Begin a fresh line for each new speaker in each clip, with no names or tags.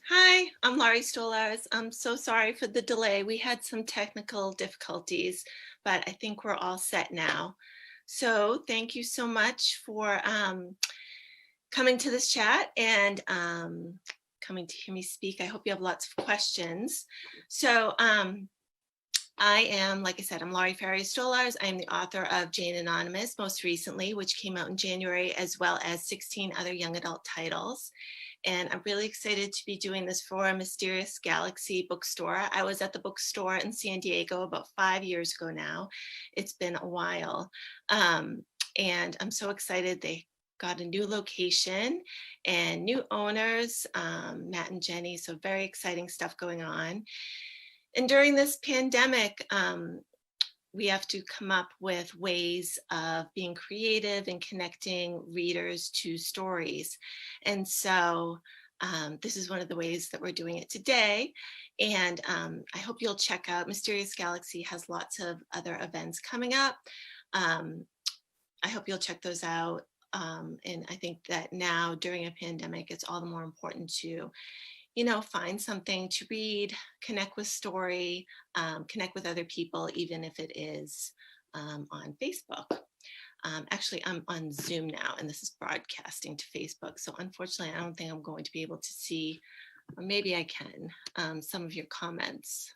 Hi, I'm Laurie Stolarz. I'm so sorry for the delay. We had some technical difficulties, but I think we're all set now. So thank you so much for coming to this chat and coming to hear me speak. I hope you have lots of questions. So I am, like I said, I'm Laurie Faria Stolarz. I'm the author of Jane Anonymous, most recently, which came out in January, as well as 16 other young adult titles. And I'm really excited to be doing this for Mysterious Galaxy Bookstore. I was at the bookstore in San Diego about 5 years ago now. It's been a while. And I'm so excited they got a new location and new owners, Matt and Jenny, so very exciting stuff going on. And during this pandemic, we have to come up with ways of being creative and connecting readers to stories. And so this is one of the ways that we're doing it today. And I hope you'll check out Mysterious Galaxy has lots of other events coming up. I hope you'll check those out. And I think that now during a pandemic, it's all the more important to find something to read, connect with story, connect with other people, even if it is on Facebook. Actually, I'm on Zoom now, and this is broadcasting to Facebook. So unfortunately, I don't think I'm going to be able to see, or maybe I can, some of your comments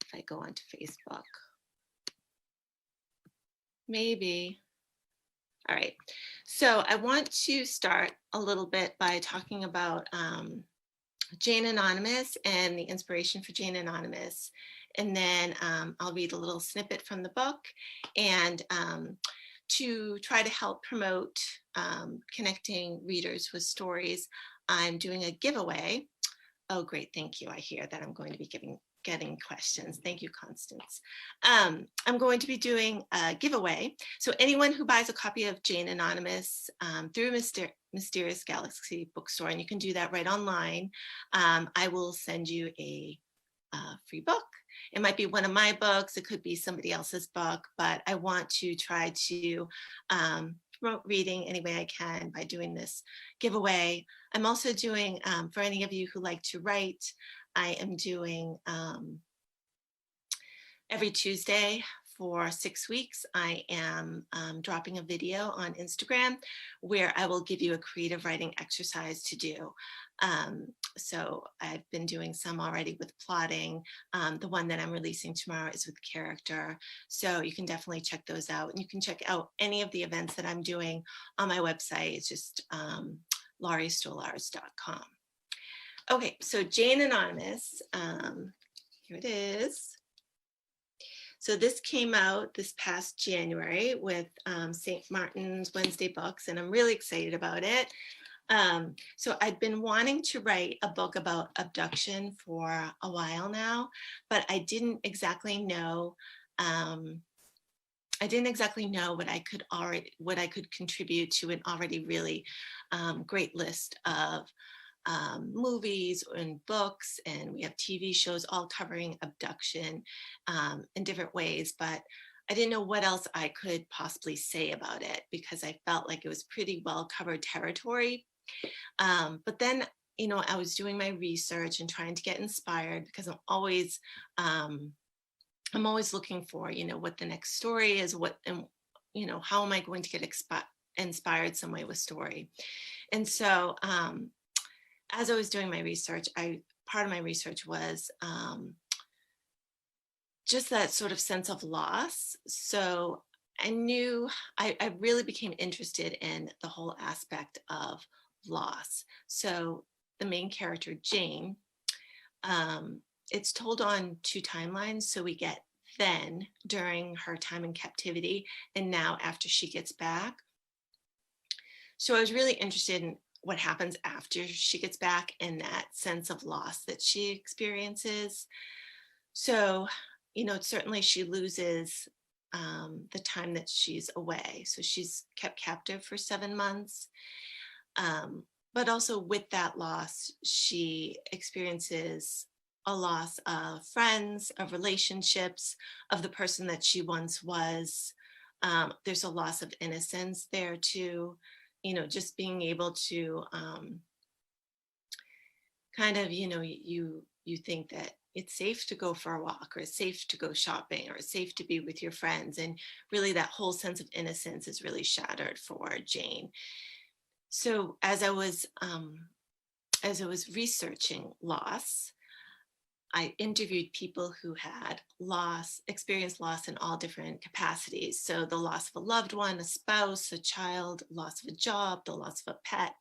if I go onto Facebook. Maybe. All right. So I want to start a little bit by talking about Jane Anonymous and the inspiration for Jane Anonymous. And then I'll read a little snippet from the book. And to try to help promote connecting readers with stories, I'm doing a giveaway. Oh, great. Thank you. I hear that I'm going to be getting questions. Thank you, Constance. I'm going to be doing a giveaway. So anyone who buys a copy of Jane Anonymous through Mysterious Galaxy Bookstore, and you can do that right online, I will send you a free book. It might be one of my books. It could be somebody else's book, but I want to try to promote reading any way I can by doing this giveaway. I'm also doing, for any of you who like to write, I am doing every Tuesday for 6 weeks, I am dropping a video on Instagram where I will give you a creative writing exercise to do. So I've been doing some already with plotting. The one that I'm releasing tomorrow is with character. So you can definitely check those out. And you can check out any of the events that I'm doing on my website. It's just lauriestolarz.com. Okay, so Jane Anonymous, here it is. So this came out this past January with St. Martin's Wednesday Books, and I'm really excited about it. So I've been wanting to write a book about abduction for a while now, but I didn't exactly know what I could contribute to an already really great list of movies and books, and we have TV shows all covering abduction in different ways, but I didn't know what else I could possibly say about it because I felt like it was pretty well covered territory. But then, I was doing my research and trying to get inspired because I'm always looking for, what the next story is, how am I going to get inspired some way with story. And so as I was doing my research, part of my research was just that sort of sense of loss. So I knew I really became interested in the whole aspect of loss. So the main character, Jane, it's told on 2 timelines. So we get then during her time in captivity and now after she gets back. So I was really interested in what happens after she gets back and that sense of loss that she experiences. So, certainly she loses the time that she's away. So she's kept captive for 7 months. But also with that loss, she experiences a loss of friends, of relationships, of the person that she once was. There's a loss of innocence there too. Just being able to kind of, you think that it's safe to go for a walk, or it's safe to go shopping, or it's safe to be with your friends. And really that whole sense of innocence is really shattered for Jane. So as I was researching loss, I interviewed people who had experienced loss in all different capacities. So the loss of a loved one, a spouse, a child, loss of a job, the loss of a pet.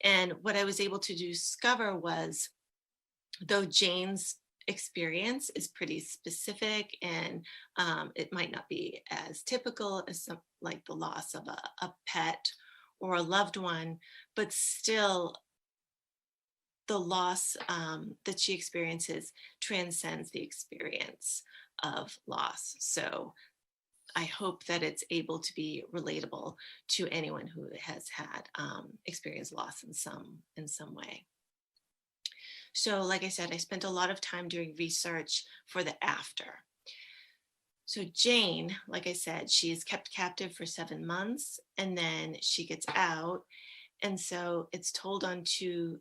And what I was able to discover was, though Jane's experience is pretty specific, and it might not be as typical as like the loss of a pet or a loved one, but still the loss that she experiences transcends the experience of loss. So I hope that it's able to be relatable to anyone who has had experienced loss in some way. So like I said, I spent a lot of time doing research for the after. So Jane, like I said, she is kept captive for 7 months, and then she gets out. And so it's told on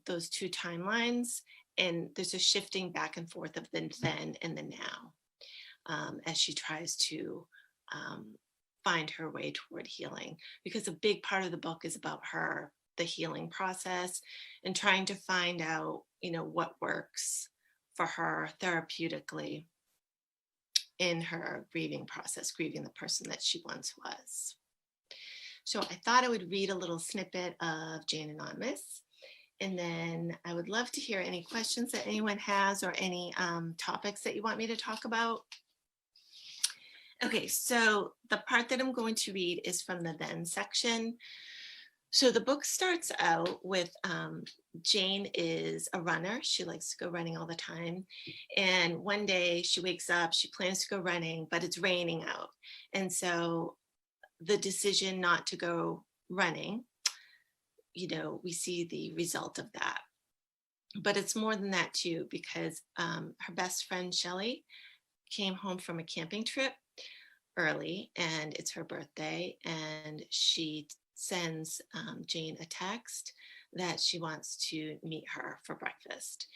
those two timelines, and there's a shifting back and forth of the then and the now, as she tries to find her way toward healing. Because a big part of the book is about her, the healing process, and trying to find out, what works for her therapeutically in her grieving process, grieving the person that she once was. So I thought I would read a little snippet of Jane Anonymous, and then I would love to hear any questions that anyone has, or any topics that you want me to talk about. Okay, so the part that I'm going to read is from the then section. So the book starts out with Jane is a runner. She likes to go running all the time. And one day she wakes up, she plans to go running, but it's raining out. And so the decision not to go running, we see the result of that. But it's more than that too, because her best friend Shelley came home from a camping trip early, and it's her birthday, and she sends Jane a text that she wants to meet her for breakfast.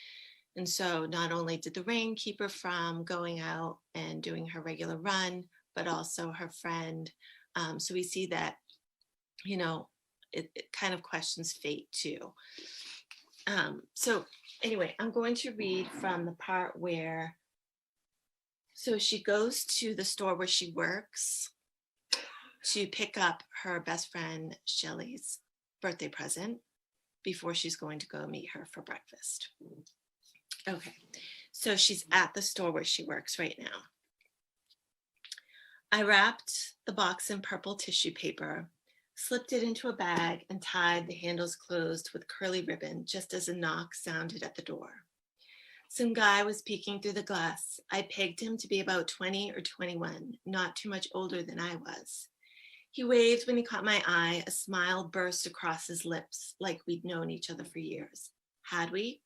And so not only did the rain keep her from going out and doing her regular run, but also her friend. So we see that, it kind of questions fate too. So anyway, I'm going to read from the part where, so she goes to the store where she works to pick up her best friend Shelley's birthday present before she's going to go meet her for breakfast. Okay, so she's at the store where she works right now. I wrapped the box in purple tissue paper, slipped it into a bag, and tied the handles closed with curly ribbon just as a knock sounded at the door. Some guy was peeking through the glass. I pegged him to be about 20 or 21, not too much older than I was. He waved when he caught my eye. A smile burst across his lips, like we'd known each other for years. Had we?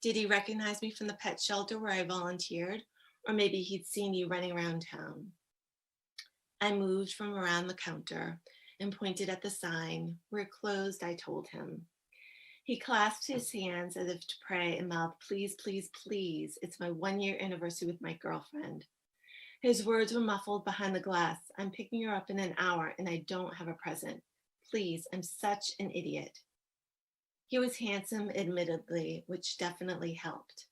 Did he recognize me from the pet shelter where I volunteered? Or maybe he'd seen you running around town. I moved from around the counter and pointed at the sign. We're closed, I told him. He clasped his hands as if to pray and mouthed, please, please, please. It's my 1-year anniversary with my girlfriend. His words were muffled behind the glass. I'm picking her up in an hour and I don't have a present. Please, I'm such an idiot. He was handsome, admittedly, which definitely helped.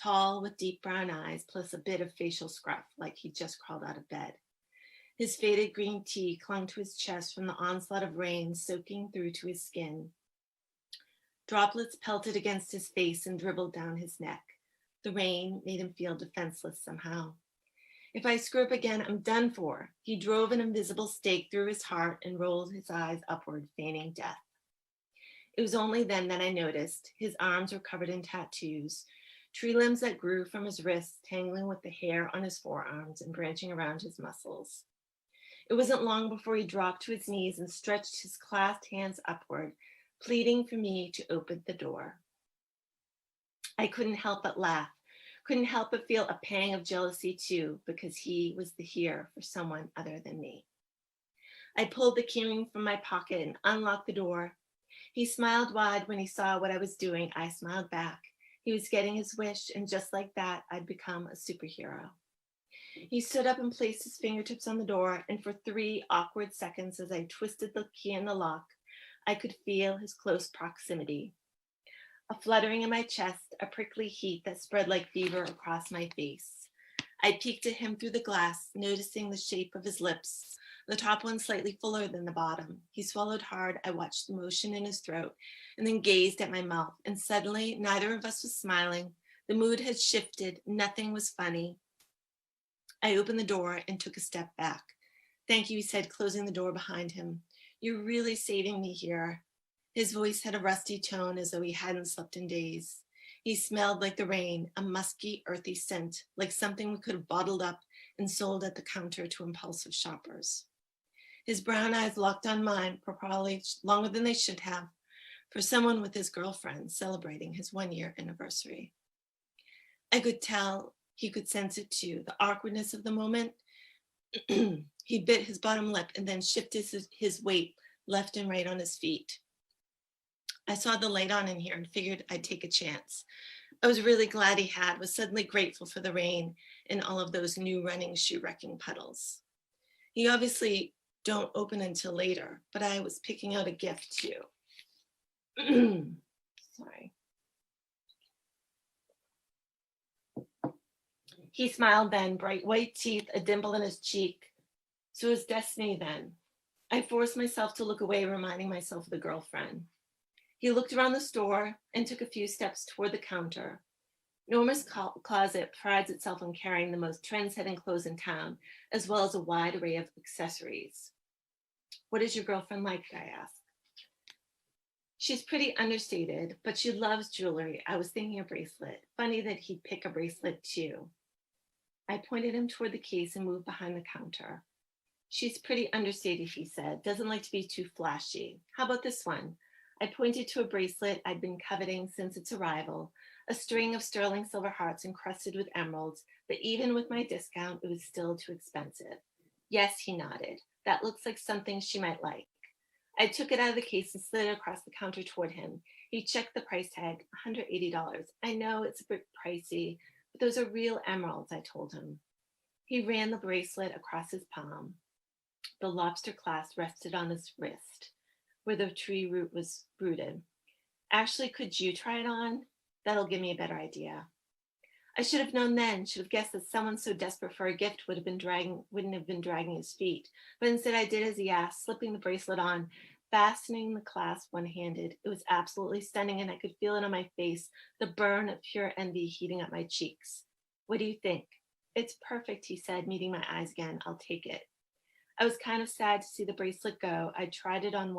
Tall with deep brown eyes, plus a bit of facial scruff, like he'd just crawled out of bed. His faded green tee clung to his chest from the onslaught of rain soaking through to his skin. Droplets pelted against his face and dribbled down his neck. The rain made him feel defenseless somehow. If I screw up again, I'm done for. He drove an invisible stake through his heart and rolled his eyes upward, feigning death. It was only then that I noticed his arms were covered in tattoos, tree limbs that grew from his wrists, tangling with the hair on his forearms and branching around his muscles. It wasn't long before he dropped to his knees and stretched his clasped hands upward, pleading for me to open the door. I couldn't help but laugh, couldn't help but feel a pang of jealousy too, because he was the here for someone other than me. I pulled the keyring from my pocket and unlocked the door. He smiled wide when he saw what I was doing. I smiled back. He was getting his wish, and just like that, I'd become a superhero. He stood up and placed his fingertips on the door, and for 3 awkward seconds, as I twisted the key in the lock, I could feel his close proximity. A fluttering in my chest, a prickly heat that spread like fever across my face. I peeked at him through the glass, noticing the shape of his lips, the top one slightly fuller than the bottom. He swallowed hard. I watched the motion in his throat and then gazed at my mouth. And suddenly, neither of us was smiling. The mood had shifted. Nothing was funny. I opened the door and took a step back. Thank you, he said, closing the door behind him. You're really saving me here. His voice had a rusty tone as though he hadn't slept in days. He smelled like the rain, a musky, earthy scent, like something we could have bottled up and sold at the counter to impulsive shoppers. His brown eyes locked on mine for probably longer than they should have, for someone with his girlfriend celebrating his 1-year anniversary. I could tell he could sense it too, the awkwardness of the moment. He bit his bottom lip and then shifted his weight left and right on his feet. I saw the light on in here and figured I'd take a chance. I was really glad he was suddenly grateful for the rain and all of those new running shoe wrecking puddles. He obviously don't open until later, but I was picking out a gift too. Sorry. He smiled then, bright white teeth, a dimple in his cheek. So it was destiny then. I forced myself to look away, reminding myself of the girlfriend. He looked around the store and took a few steps toward the counter. Norma's closet prides itself on carrying the most trend-setting clothes in town, as well as a wide array of accessories. What is your girlfriend like? I asked. She's pretty understated, but she loves jewelry. I was thinking a bracelet. Funny that he'd pick a bracelet too. I pointed him toward the case and moved behind the counter. She's pretty understated, he said. Doesn't like to be too flashy. How about this one? I pointed to a bracelet I'd been coveting since its arrival, a string of sterling silver hearts encrusted with emeralds, but even with my discount, it was still too expensive. Yes, he nodded. That looks like something she might like. I took it out of the case and slid it across the counter toward him. He checked the price tag, $180. I know it's a bit pricey, but those are real emeralds, I told him. He ran the bracelet across his palm. The lobster clasp rested on his wrist, where the tree root was rooted. Actually, could you try it on? That'll give me a better idea. I should have known then, should have guessed that someone so desperate for a gift wouldn't have been dragging his feet. But instead I did as he asked, slipping the bracelet on, fastening the clasp one-handed. It was absolutely stunning, and I could feel it on my face, the burn of pure envy heating up my cheeks. What do you think? It's perfect, he said, meeting my eyes again. I'll take it. I was kind of sad to see the bracelet go. I tried it on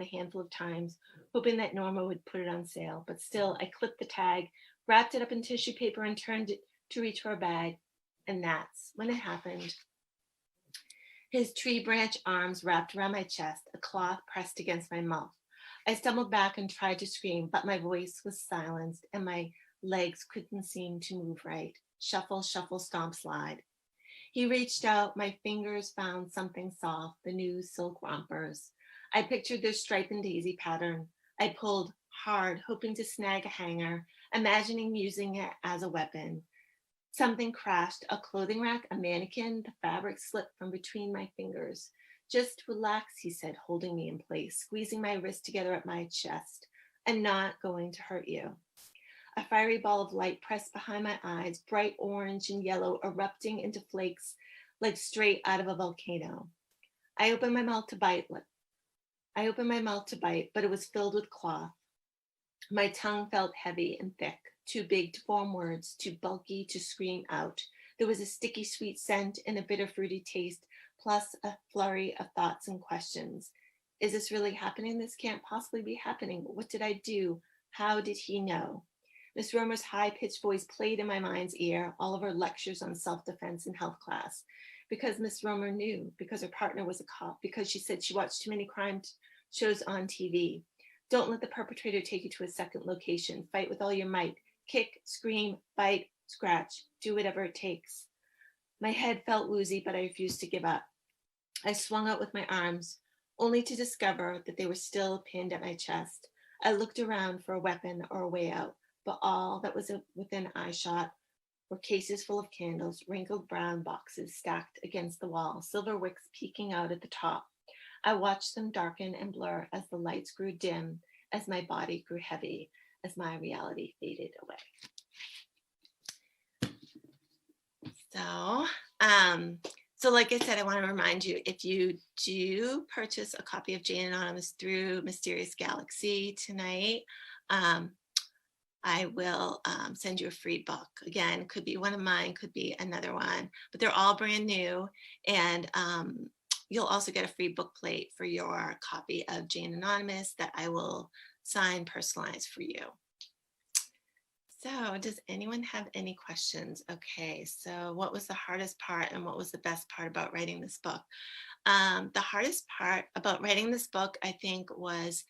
a handful of times, hoping that Norma would put it on sale, but still I clipped the tag, wrapped it up in tissue paper, and turned it to reach for a bag. And that's when it happened. His tree branch arms wrapped around my chest, a cloth pressed against my mouth. I stumbled back and tried to scream, but my voice was silenced and my legs couldn't seem to move right. Shuffle, shuffle, stomp, slide. He reached out, my fingers found something soft, the new silk rompers. I pictured their stripe and daisy pattern. I pulled hard, hoping to snag a hanger, imagining using it as a weapon. Something crashed, a clothing rack, a mannequin, the fabric slipped from between my fingers. Just relax, he said, holding me in place, squeezing my wrist together at my chest. I'm not going to hurt you. A fiery ball of light pressed behind my eyes, bright orange and yellow, erupting into flakes like straight out of a volcano. I opened my mouth to bite, but it was filled with cloth. My tongue felt heavy and thick, too big to form words, too bulky to scream out. There was a sticky sweet scent and a bitter fruity taste, plus a flurry of thoughts and questions. Is this really happening? This can't possibly be happening. What did I do? How did he know? Miss Romer's high-pitched voice played in my mind's ear, all of her lectures on self-defense in health class. Because Miss Romer knew, because her partner was a cop, because she said she watched too many crime shows on TV. Don't let the perpetrator take you to a second location. Fight with all your might. Kick, scream, bite, scratch. Do whatever it takes. My head felt woozy, but I refused to give up. I swung out with my arms, only to discover that they were still pinned at my chest. I looked around for a weapon or a way out, but all that was within eyeshot were cases full of candles, wrinkled brown boxes stacked against the wall, silver wicks peeking out at the top. I watched them darken and blur as the lights grew dim, as my body grew heavy, as my reality faded away. So like I said, I want to remind you, if you do purchase a copy of Jane Anonymous through Mysterious Galaxy tonight, I will send you a free book. Again, could be one of mine, could be another one, but they're all brand new. And you'll also get a free book plate for your copy of Jane Anonymous that I will sign personalized for you. So does anyone have any questions? Okay, so what was the hardest part and what was the best part about writing this book? The hardest part about writing this book, I think, was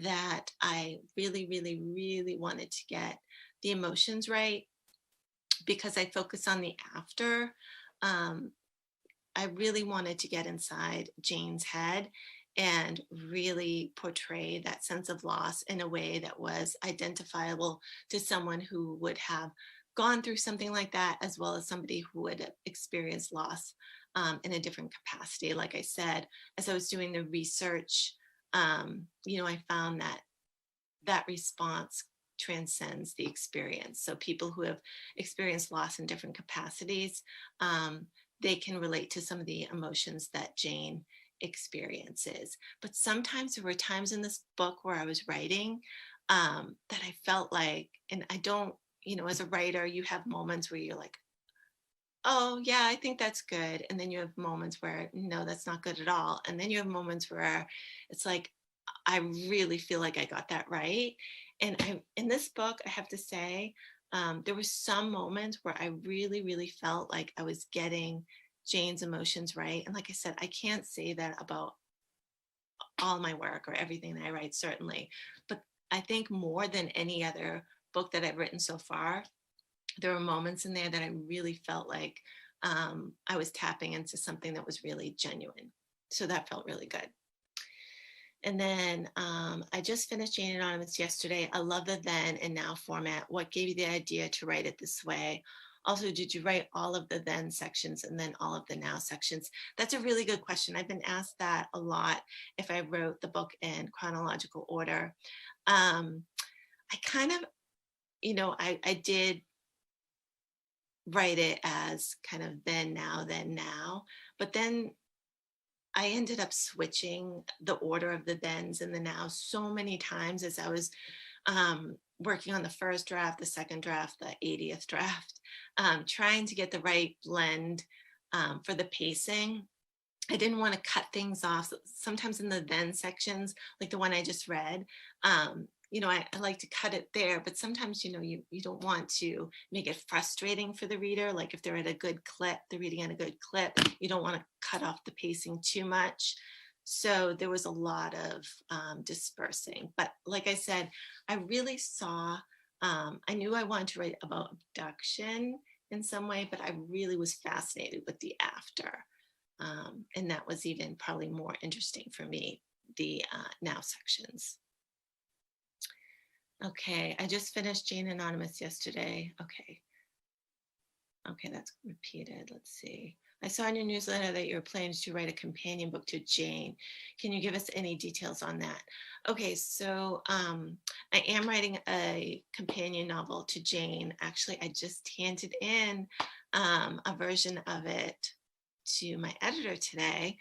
that I really, really, really wanted to get the emotions right because I focus on the after. I really wanted to get inside Jane's head and really portray that sense of loss in a way that was identifiable to someone who would have gone through something like that, as well as somebody who would have experienced loss in a different capacity. Like I said, as I was doing the research, I found that response transcends the experience. So people who have experienced loss in different capacities, they can relate to some of the emotions that Jane experiences. But sometimes there were times in this book where I was writing that I felt like, and I don't, as a writer, you have moments where you're like, oh yeah, I think that's good. And then you have moments where, no, that's not good at all. And then you have moments where it's like, I really feel like I got that right. And in this book, I have to say, there were some moments where I really, really felt like I was getting Jane's emotions right. And like I said, I can't say that about all my work or everything that I write, certainly. But I think more than any other book that I've written so far, there were moments in there that I really felt like I was tapping into something that was really genuine. So that felt really good. And then I just finished Jane Anonymous yesterday. I love the then and now format. What gave you the idea to write it this way? Also, did you write all of the then sections and then all of the now sections? That's a really good question. I've been asked that a lot if I wrote the book in chronological order. I kind of, I did write it as kind of then, now, but then I ended up switching the order of the thens and the nows so many times as I was working on the first draft, the second draft, the 80th draft, trying to get the right blend for the pacing. I didn't want to cut things off. Sometimes in the then sections, like the one I just read, I like to cut it there, but sometimes, you don't want to make it frustrating for the reader. Like if they're at a good clip, they're reading at a good clip, you don't want to cut off the pacing too much. So there was a lot of dispersing. But like I said, I really saw, I knew I wanted to write about abduction in some way, but I really was fascinated with the after. And that was even probably more interesting for me, the now sections. Okay, I just finished Jane Anonymous yesterday. Okay, that's repeated. Let's see. I saw in your newsletter that you're planning to write a companion book to Jane. Can you give us any details on that? Okay, so I am writing a companion novel to Jane. Actually, I just handed in a version of it to my editor today.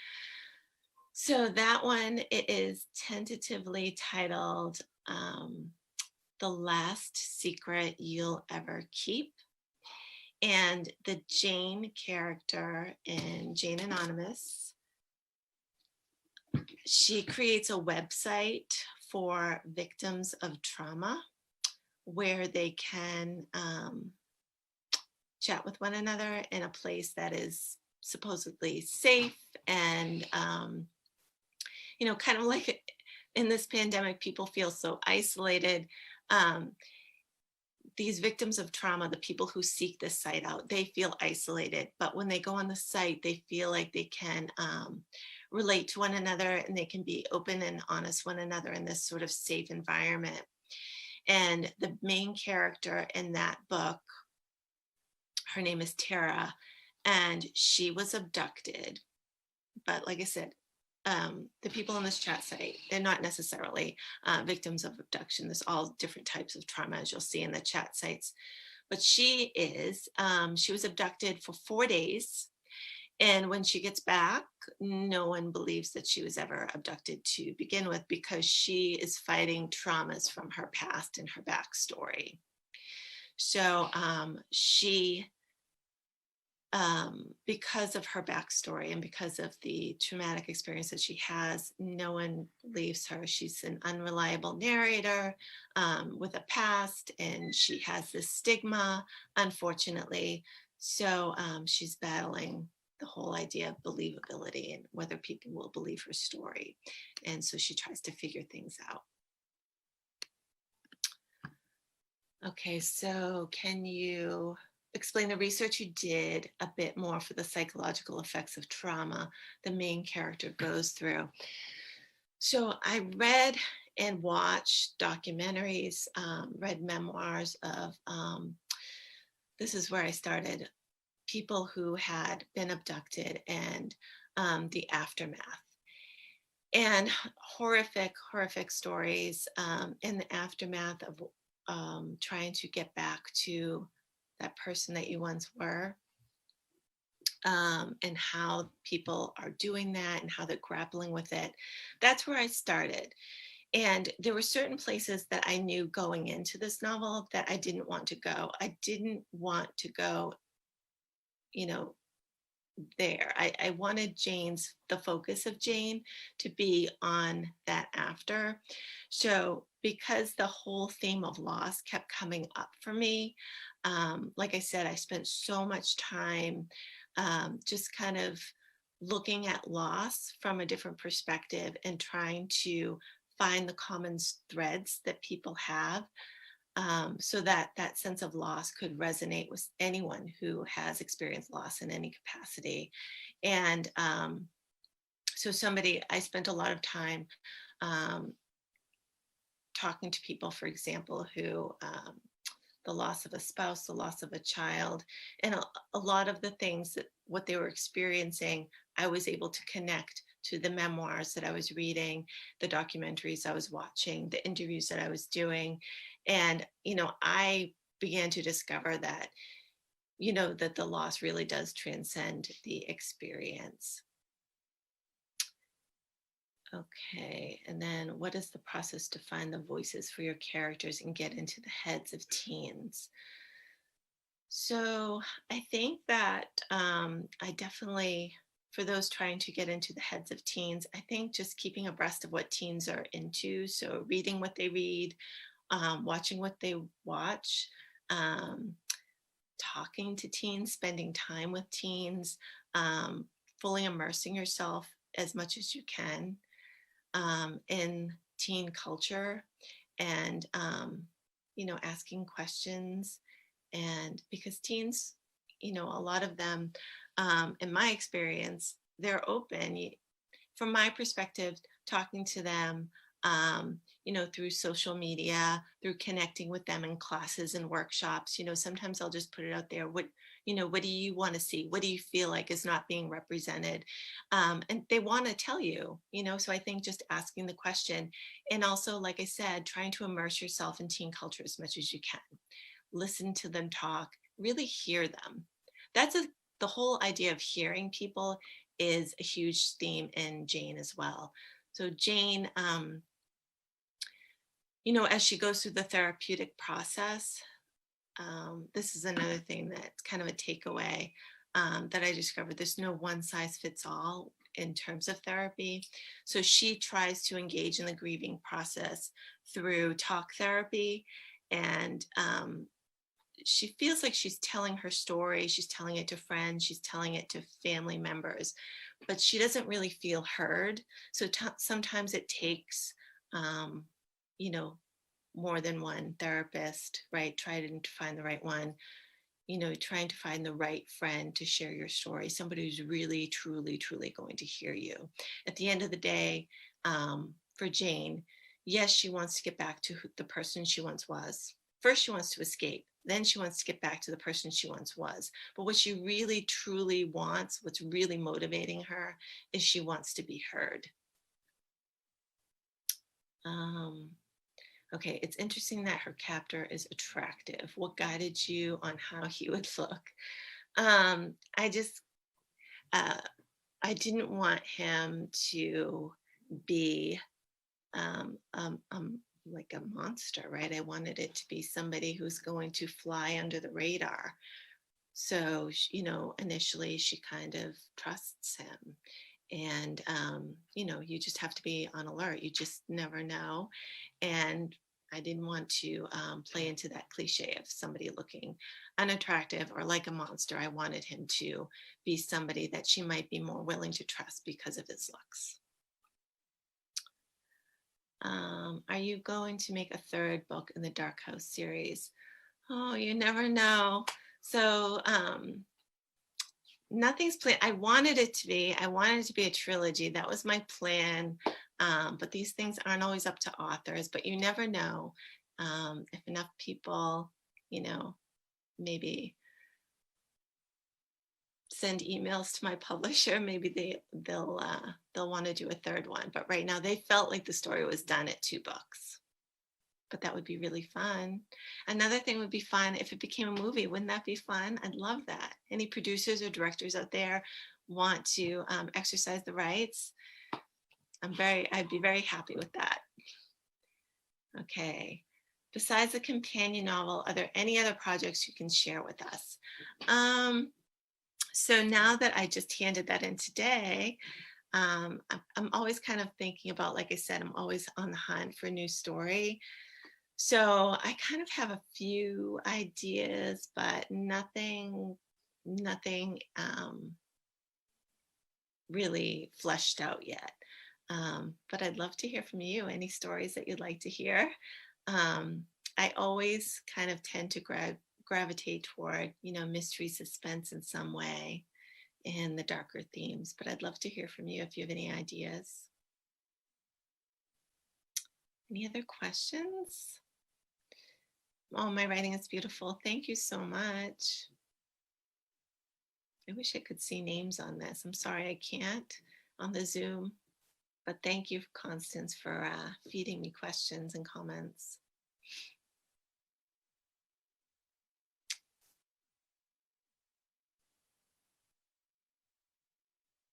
So that one, it is tentatively titled The Last Secret You'll Ever Keep. And the Jane character in Jane Anonymous, she creates a website for victims of trauma where they can chat with one another in a place that is supposedly safe and, kind of like in this pandemic, people feel so isolated. These victims of trauma, the people who seek this site out, they feel isolated. But when they go on the site, they feel like they can relate to one another and they can be open and honest one another in this sort of safe environment. And the main character in that book, her name is Tara, and she was abducted. But like I said, the people on this chat site, they're not necessarily victims of abduction. There's all different types of trauma, as you'll see in the chat sites. But she was abducted for 4 days. And when she gets back, no one believes that she was ever abducted to begin with, because she is fighting traumas from her past and her backstory. So because of her backstory and because of the traumatic experience that she has, no one believes her. She's an unreliable narrator with a past, and she has this stigma, unfortunately. So she's battling the whole idea of believability and whether people will believe her story. And so she tries to figure things out. Okay, so can you explain the research you did a bit more for the psychological effects of trauma the main character goes through? So I read and watched documentaries, read memoirs of, this is where I started, people who had been abducted and the aftermath. And horrific, horrific stories in the aftermath of trying to get back to that person that you once were, and how people are doing that and how they're grappling with it. That's where I started. And there were certain places that I knew going into this novel that I didn't want to go. I didn't want to go, you know, there. I wanted the focus of Jane to be on that after. So because the whole theme of loss kept coming up for me, like I said, I spent so much time just kind of looking at loss from a different perspective and trying to find the common threads that people have, so that that sense of loss could resonate with anyone who has experienced loss in any capacity. And so I spent a lot of time um, talking to people, for example, who the loss of a spouse, the loss of a child, and a lot of the things that what they were experiencing, I was able to connect to the memoirs that I was reading, the documentaries I was watching, the interviews that I was doing. And, I began to discover that, that the loss really does transcend the experience. Okay, and then what is the process to find the voices for your characters and get into the heads of teens? So I think that I definitely, for those trying to get into the heads of teens, I think just keeping abreast of what teens are into. So reading what they read, watching what they watch, um, talking to teens, spending time with teens, fully immersing yourself as much as you can in teen culture, and asking questions. And because teens, a lot of them, in my experience, they're open. From my perspective, talking to them, through social media, through connecting with them in classes and workshops, sometimes I'll just put it out there. What do you want to see? What do you feel like is not being represented? And they want to tell you, so I think just asking the question, and also, like I said, trying to immerse yourself in teen culture as much as you can. Listen to them talk, really hear them. The whole idea of hearing people is a huge theme in Jane as well. So Jane, as she goes through the therapeutic process, this is another thing that's kind of a takeaway that I discovered. There's no one size fits all in terms of therapy. So she tries to engage in the grieving process through talk therapy, and she feels like she's telling her story. She's telling it to friends. She's telling it to family members, but she doesn't really feel heard. So sometimes it takes, more than one therapist, right? Trying to find the right one, trying to find the right friend to share your story, somebody who's really, truly, truly going to hear you. At the end of the day, for Jane, yes, she wants to get back to the person she once was. First, she wants to escape. Then she wants to get back to the person she once was. But what she really, truly wants, what's really motivating her, is she wants to be heard. Okay, it's interesting that her captor is attractive. What guided you on how he would look? I just, uh, I didn't want him to be like a monster, right? I wanted it to be somebody who's going to fly under the radar. So, initially she kind of trusts him. And, you just have to be on alert. You just never know. And I didn't want to play into that cliche of somebody looking unattractive or like a monster. I wanted him to be somebody that she might be more willing to trust because of his looks. Are you going to make a third book in the Dark House series? Oh, you never know. So nothing's planned. I wanted it to be a trilogy. That was my plan. But these things aren't always up to authors, but you never know. If enough people, maybe send emails to my publisher, maybe they'll want to do a third one. But right now they felt like the story was done at 2 books. But that would be really fun. Another thing would be fun if it became a movie. Wouldn't that be fun? I'd love that. Any producers or directors out there want to exercise the rights? I'd be very happy with that. Okay. Besides the companion novel, are there any other projects you can share with us? So now that I just handed that in today, I'm always kind of thinking about, like I said, I'm always on the hunt for a new story. So I kind of have a few ideas, but nothing really fleshed out yet. But I'd love to hear from you. Any stories that you'd like to hear? I always kind of tend to gravitate toward, mystery, suspense in some way, and the darker themes. But I'd love to hear from you if you have any ideas. Any other questions? Oh, my writing is beautiful. Thank you so much. I wish I could see names on this. I'm sorry I can't on the Zoom. But thank you, Constance, for feeding me questions and comments.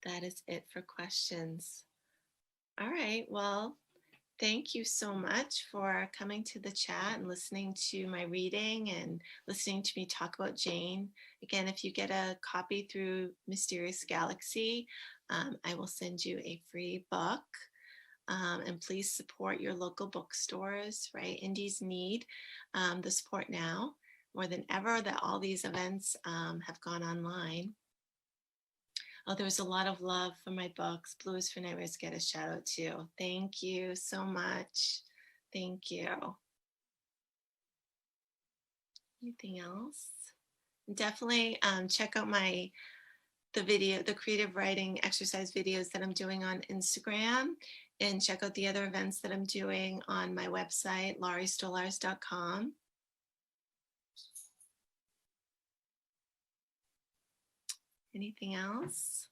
That is it for questions. All right, well, thank you so much for coming to the chat and listening to my reading and listening to me talk about Jane. Again, if you get a copy through Mysterious Galaxy, I will send you a free book. And please support your local bookstores, right? Indies need the support now more than ever that all these events have gone online. Oh, there was a lot of love for my books. Blue is for Nightmares get a shout out too. Thank you so much. Thank you. Anything else? Definitely check out the creative writing exercise videos that I'm doing on Instagram, and check out the other events that I'm doing on my website, lauriesstolarz.com. Anything else?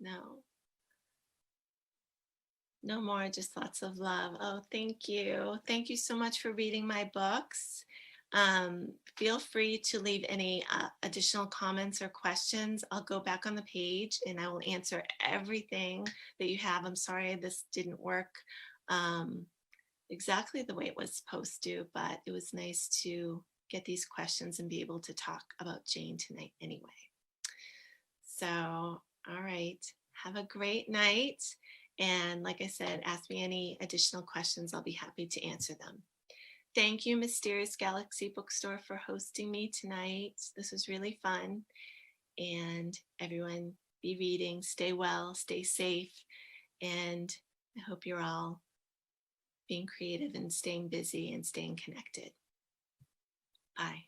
No. No more, just lots of love. Oh, thank you. Thank you so much for reading my books. Feel free to leave any additional comments or questions. I'll go back on the page and I will answer everything that you have. I'm sorry this didn't work exactly the way it was supposed to, but it was nice to get these questions and be able to talk about Jane tonight anyway. So, all right. Have a great night. And like I said, ask me any additional questions. I'll be happy to answer them. Thank you, Mysterious Galaxy Bookstore, for hosting me tonight. This was really fun. And everyone, be reading, stay well, stay safe. And I hope you're all being creative and staying busy and staying connected. Bye.